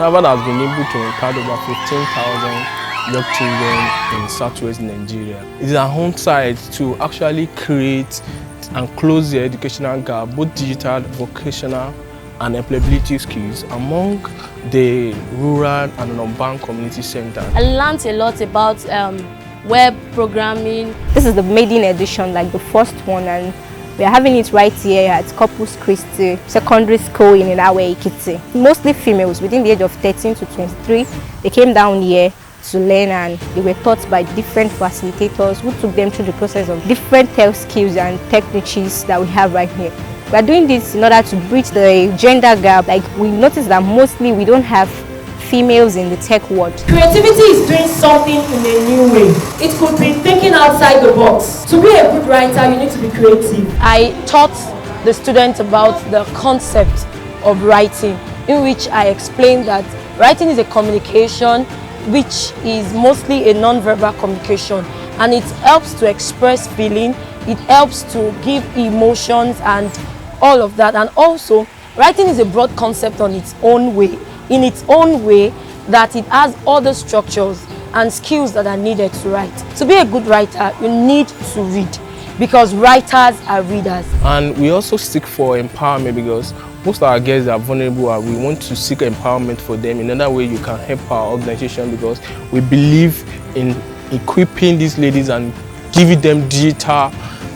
Sarafacdi has been able to impact over 15,000 young children in southwest Nigeria. It is our own side to actually create and close the educational gap, both digital, vocational, and employability skills among the rural and urban community centers. I learned a lot about web programming. This is the maiden edition, like the first one, and we are having it right here at Corpus Christi Secondary School in Ilawe Ekiti. Mostly females within the age of 13 to 23. They came down here to learn, and they were taught by different facilitators who took them through the process of different tech skills and tech niches that we have right here. We are doing this in order to bridge the gender gap. Like, we notice that mostly we don't have females in the tech world. Creativity is doing something in a new way. It could be thinking outside the box. To be a good writer, you need to be creative. I taught the students about the concept of writing, in which I explained that writing is a communication which is mostly a non-verbal communication, and it helps to express feeling, it helps to give emotions and all of that. And also, writing is a broad concept on its own way, in its own way, that it has all the structures and skills that are needed to write. To be a good writer, you need to read, because writers are readers. And we also seek for empowerment, because most of our girls are vulnerable, and we want to seek empowerment for them. In another way, you can help our organization, because we believe in equipping these ladies and giving them digital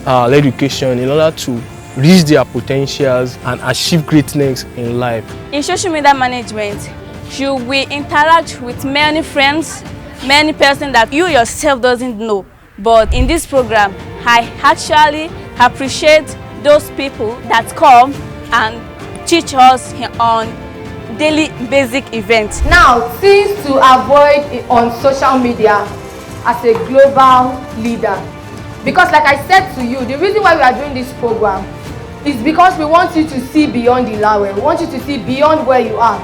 education in order to reach their potentials and achieve greatness in life. In social media management, you will interact with many friends, many persons that you yourself doesn't know. But in this program, I actually appreciate those people that come and teach us on daily basic events. Now, things to avoid on social media as a global leader. Because like I said to you, the reason why we are doing this program is because we want you to see beyond Ilawe. We want you to see beyond where you are.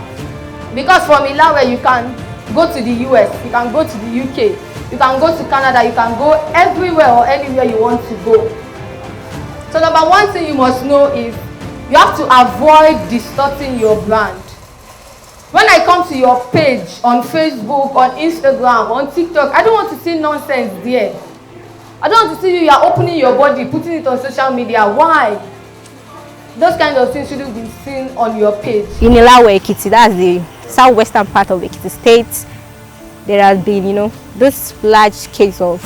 Because from Ilawe, you can go to the US, you can go to the UK, you can go to Canada, you can go everywhere or anywhere you want to go. So number one thing you must know is you have to avoid distorting your brand. When I come to your page on Facebook, on Instagram, on TikTok, I don't want to see nonsense there. I don't want to see you are opening your body, putting it on social media. Why? Those kinds of things shouldn't be seen on your page. In Ilawe Ekiti, that's the southwestern part of Ekiti State, there has been, this large case of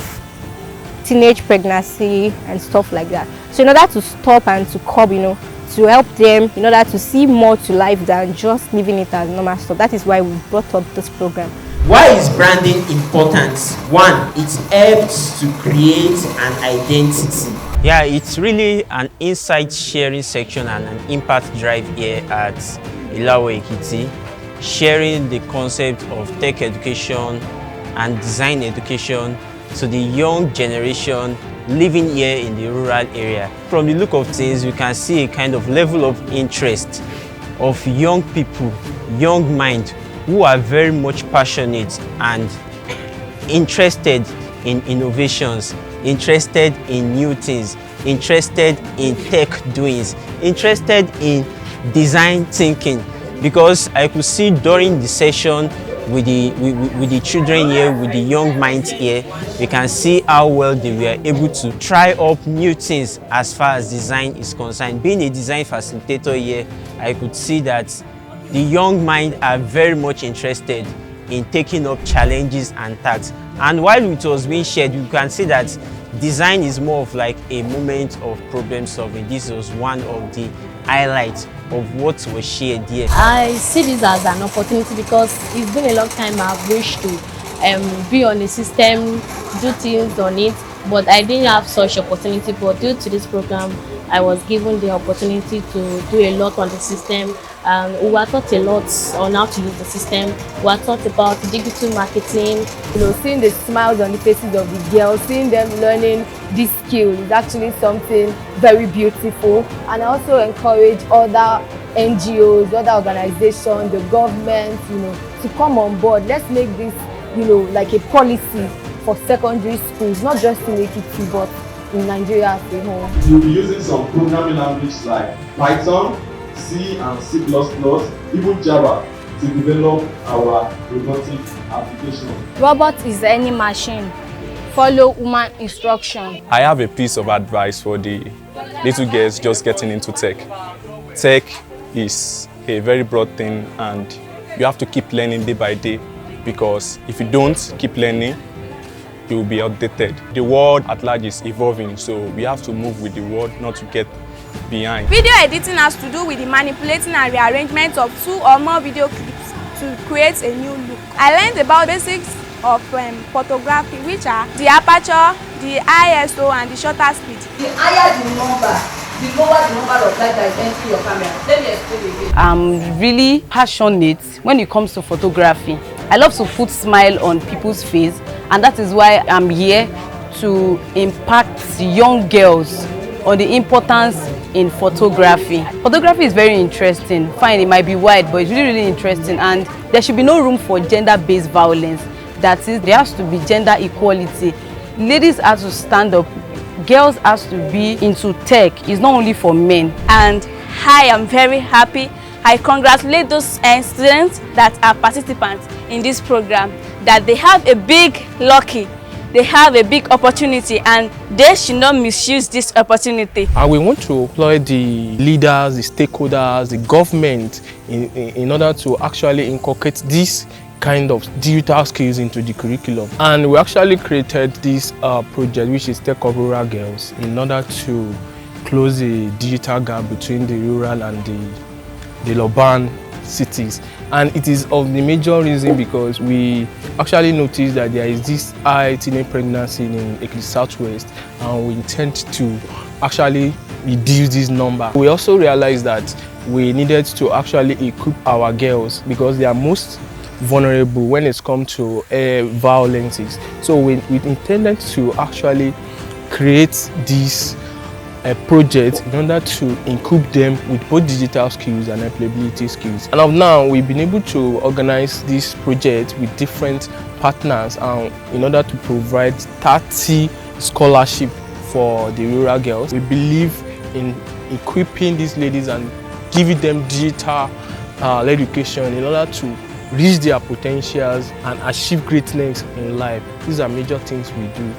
teenage pregnancy and stuff like that. So in order to stop and to curb, to help them, in order to see more to life than just living it as normal stuff, that is why we brought up this program. Why is branding important? One, it helps to create an identity. Yeah, it's really an insight sharing section and an impact drive here at Ilawe Ekiti, sharing the concept of tech education and design education to the young generation living here in the rural area. From the look of things, you can see a kind of level of interest of young people, young minds, who are very much passionate and interested in innovations, interested in new things, interested in tech doings, interested in design thinking. Because I could see during the session with the children here, with the young minds here, we can see how well they were able to try up new things as far as design is concerned. Being a design facilitator here, I could see that the young minds are very much interested in taking up challenges and tasks. And while it was being shared, you can see that design is more of like a moment of problem solving. This was one of the highlights of what was shared here. I see this as an opportunity because it's been a long time I've wished to be on the system, do things on it, but I didn't have such opportunity. But due to this program, I was given the opportunity to do a lot on the system. We were taught a lot on how to use the system. We were taught about digital marketing. Seeing the smiles on the faces of the girls, seeing them learning this skill is actually something very beautiful. And I also encourage other NGOs, other organizations, the government, to come on board. Let's make this, like a policy for secondary schools, not just in Ekiti, but in Nigeria as a whole. You'll be using some programming languages like Python, C and C++, even Java. to develop our robotic application. Robot is any machine. Follow human instruction. I have a piece of advice for the little girls just getting into tech. Tech is a very broad thing and you have to keep learning day by day, because if you don't keep learning, you will be outdated. The world at large is evolving, so we have to move with the world, not to get behind. Video editing has to do with the manipulating and rearrangement of 2 or more video clips to create a new look. I learned about basics of photography, which are the aperture, the ISO, and the shutter speed. The higher the number, the lower the number of light that is entering your camera. Let me explain again. I'm really passionate when it comes to photography. I love to put smile on people's face, and that is why I'm here to impact young girls on the importance in photography. Photography is very interesting. Fine, it might be wide, but it's really, really interesting, and there should be no room for gender-based violence. That is, there has to be gender equality. Ladies have to stand up. Girls have to be into tech. It's not only for men. And I am very happy. I congratulate those students that are participants in this program, that they have a big lucky, they have a big opportunity, and they should not misuse this opportunity. And we want to employ the leaders, the stakeholders, the government in order to actually inculcate this kind of digital skills into the curriculum. And we actually created this project, which is Tech of Rural Girls, in order to close the digital gap between the rural and the urban cities. And it is of the major reason because we actually noticed that there is this high teenage pregnancy in Ekiti Southwest, and we intend to actually reduce this number. We also realized that we needed to actually equip our girls because they are most vulnerable when it comes to violences. So we intended to actually create this project in order to equip them with both digital skills and employability skills. And of now, we've been able to organize this project with different partners in order to provide 30 scholarships for the rural girls. We believe in equipping these ladies and giving them digital education in order to reach their potentials and achieve greatness in life. These are major things we do.